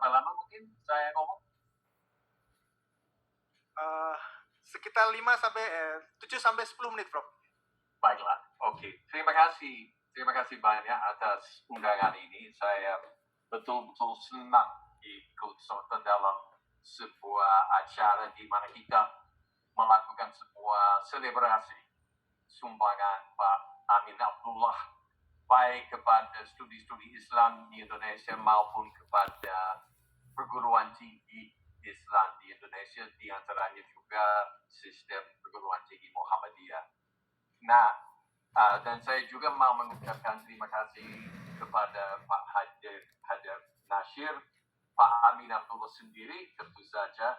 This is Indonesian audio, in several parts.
berapa lama mungkin saya ngomong? Sekitar 7-10 menit, Prof. Baiklah, oke. Terima kasih banyak atas undangan ini. Saya betul-betul senang ikut serta dalam sebuah acara di mana kita melakukan sebuah selebrasi sumbangan Pak Amin Abdullah, baik kepada studi-studi Islam di Indonesia maupun kepada perguruan tinggi Islam di Indonesia, di antaranya juga sistem perguruan tinggi Muhammadiyah. Nah, dan saya juga mau mengucapkan terima kasih kepada Pak Haidar Nasir, Pak Amin Abdullah sendiri, tentu saja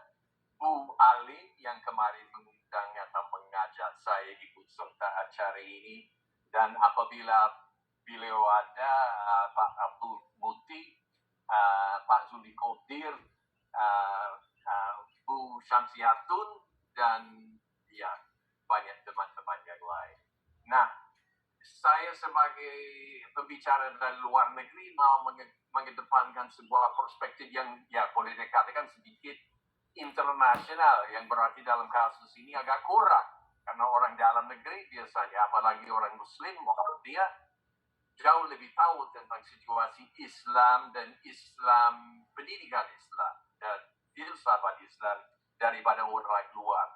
Bu Alin yang kemarin mengundang atau mengajak saya ikut serta acara ini, dan apabila beliau ada, Pak Abdul Muti, Pak Zuli Kodir, Bu Syamsiatun, dan ya banyak teman-teman yang lain. Nah, saya sebagai pembicara dari luar negeri mau mengedepankan sebuah perspektif yang ya boleh dikatakan sedikit internasional, yang berarti dalam kasus ini agak kurang, karena orang dalam negeri biasanya, apalagi orang Muslim, dia jauh lebih tahu tentang situasi Islam dan Islam, pendidikan Islam dan filsafat Islam daripada orang luar.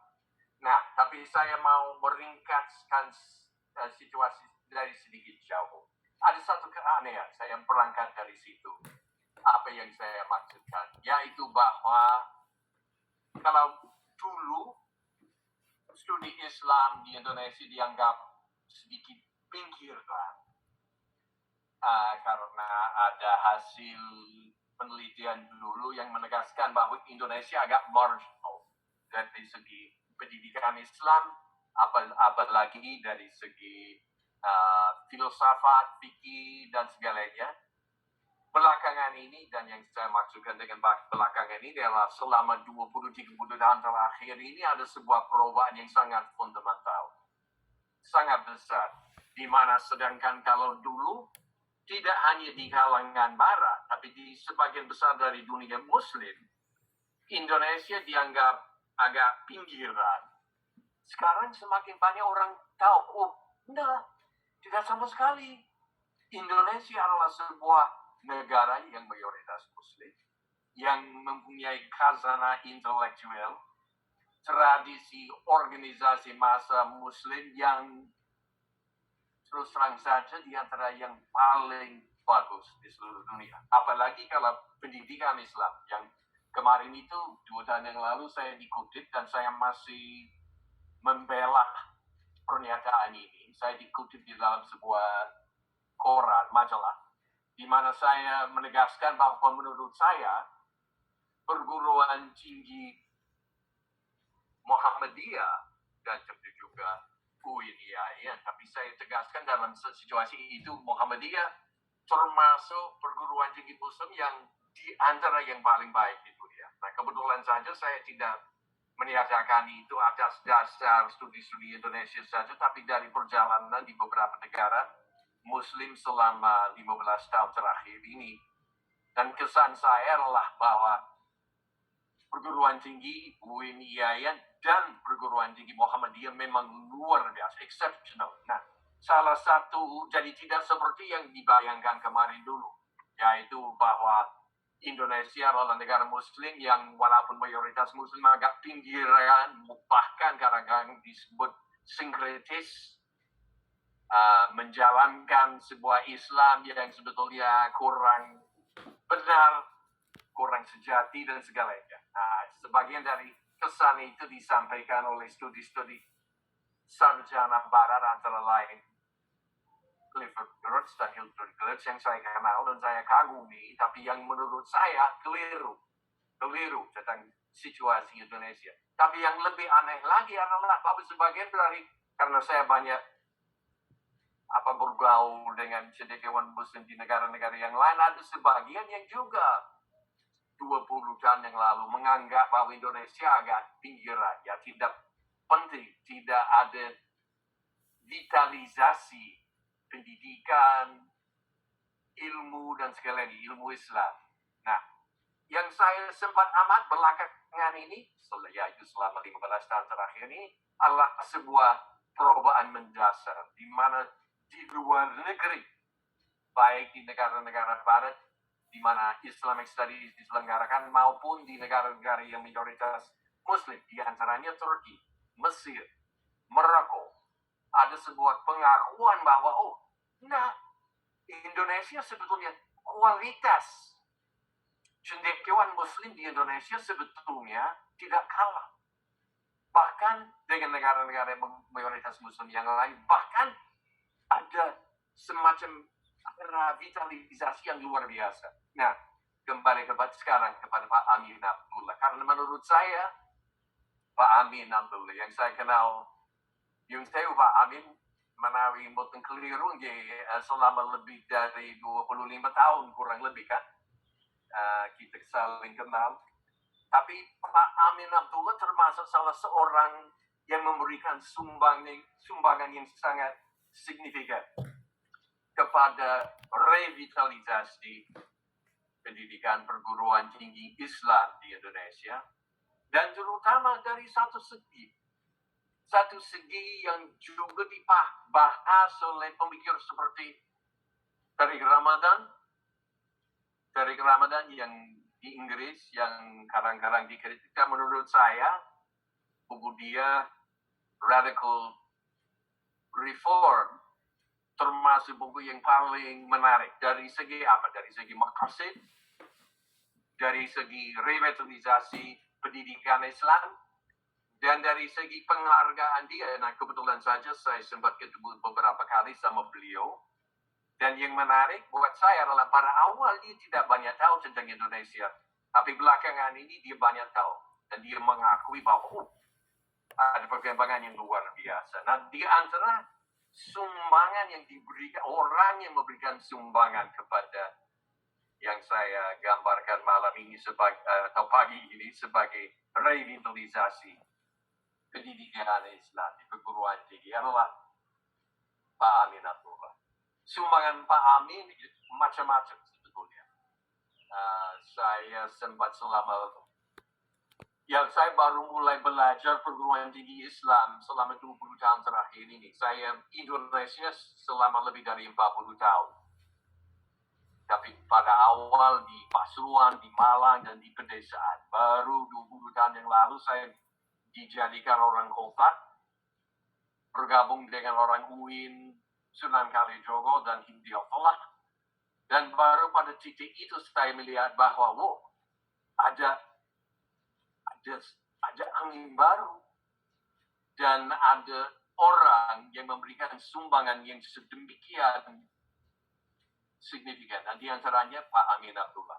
Nah, tapi saya mau meringkaskan situasi dari sedikit jauh. Ada satu keanehan, saya berangkat dari situ. Apa yang saya maksudkan, yaitu bahwa kalau dulu studi Islam di Indonesia dianggap sedikit pinggiran, karena ada hasil penelitian dulu yang menegaskan bahwa Indonesia agak marginal dari segi pendidikan Islam, apalagi dari segi filsafat, fikih, dan segalanya. Belakangan ini, dan yang saya maksudkan dengan belakangan ini adalah selama 20-30 tahun terakhir ini, ada sebuah perubahan yang sangat fundamental, sangat besar, di mana sedangkan kalau dulu tidak hanya di kalangan barat, tapi di sebagian besar dari dunia Muslim, Indonesia dianggap agak pinggiran. Sekarang semakin banyak orang tahu, oh, enggak, tidak sama sekali. Indonesia adalah sebuah negara yang mayoritas Muslim, yang mempunyai khazanah intelektual, tradisi organisasi massa Muslim yang terus terang saja di antara yang paling bagus di seluruh dunia. Apalagi kalau pendidikan Islam, yang kemarin itu 2 tahun yang lalu saya dikutip dan saya masih membela pernyataan ini. Saya dikutip di dalam sebuah koran, majalah, di mana saya menegaskan bahwa menurut saya perguruan tinggi Muhammadiyah dan tentu juga UIN, tapi saya tegaskan dalam situasi itu Muhammadiyah termasuk perguruan tinggi Muslim yang di antara yang paling baik di dunia. Nah, kebetulan saja saya tidak menyatakan itu atas dasar studi-studi Indonesia saja, tapi dari perjalanan di beberapa negara Muslim selama 15 tahun terakhir ini. Dan kesan saya adalah bahwa perguruan tinggi UIN, dan perguruan tinggi Muhammadiyah memang luar biasa, exceptional. Nah, salah satu, jadi tidak seperti yang dibayangkan kemarin dulu, yaitu bahwa Indonesia adalah negara Muslim yang walaupun mayoritas Muslim agak pinggiran, bahkan kadang-kadang disebut sinkretis, menjalankan sebuah Islam yang sebetulnya kurang benar, kurang sejati, dan segalanya. Nah, sebagian dari kesan itu disampaikan oleh studi-studi sarjana barat, antara lain Clifford Geertz dan Hildur Geertz yang saya kenal dan saya kagumi, tapi yang menurut saya keliru tentang situasi Indonesia. Tapi yang lebih aneh lagi adalah bahwa sebagian dari, karena saya banyak bergaul dengan cendekiawan Muslim di negara-negara yang lain, ada sebagian yang juga 20 tahun yang lalu menganggap bahwa Indonesia agak pinggiran, ya tidak penting, tidak ada vitalisasi pendidikan, ilmu, dan sekali lagi ilmu Islam. Nah, yang saya sempat amat belakangan ini, yaitu selama 15 tahun terakhir ini, adalah sebuah perubahan mendasar di mana di luar negeri, baik di negara-negara barat di mana Islamic Studies diselenggarakan maupun di negara-negara yang minoritas Muslim, di antaranya Turki, Mesir, Maroko, ada sebuah pengakuan bahwa Indonesia sebetulnya kualitas cendekiawan Muslim di Indonesia sebetulnya tidak kalah. Bahkan dengan negara-negara mayoritas Muslim yang lain, bahkan ada semacam revitalisasi yang luar biasa. Nah, kembali sekarang kepada Pak Amin Abdullah. Karena menurut saya, Pak Amin Abdullah yang saya kenal, yung saya Pak Amin menawi mboten keliru selama lebih dari 25 tahun kurang lebih kan. Kita saling kenal. Tapi Pak Amin Abdullah termasuk salah seorang yang memberikan sumbangan yang sangat signifikan kepada revitalisasi pendidikan perguruan tinggi Islam di Indonesia, dan terutama dari satu segi yang juga dibahas oleh pemikir seperti Tariq Ramadan yang di Inggris yang kadang-kadang dikritik. Menurut saya buku dia Radical Reform termasuk buku yang paling menarik dari segi apa? Dari segi maqasid, dari segi revitalisasi pendidikan Islam, dan dari segi penghargaan dia. Nah, kebetulan saja saya sempat ketemu beberapa kali sama beliau. Dan yang menarik buat saya adalah pada awal dia tidak banyak tahu tentang Indonesia. Tapi belakangan ini dia banyak tahu. Dan dia mengakui bahwa ada perkembangan yang luar biasa. Nah, di antara sumbangan yang diberikan, orang yang memberikan sumbangan kepada yang saya gambarkan malam ini atau pagi ini sebagai revitalisasi pendidikan Islam di perguruan tinggi adalah Pak Amin Abdullah. Sumbangan Pak Amin macam-macam sebetulnya. Saya sempat saya baru mulai belajar perguruan tinggi Islam selama 20 tahun terakhir ini. Saya Indonesia selama lebih dari 40 tahun. Tapi pada awal di Pasuruan, di Malang, dan di pedesaan. Baru 20 tahun yang lalu saya dijadikan orang kota, bergabung dengan orang UIN, Sunan Kalijogo, dan Hindia-Falah. Dan baru pada titik itu saya melihat bahwa ada angin baru. Dan ada orang yang memberikan sumbangan yang sedemikian signifikan. Dan di antaranya Pak Amin Abdullah.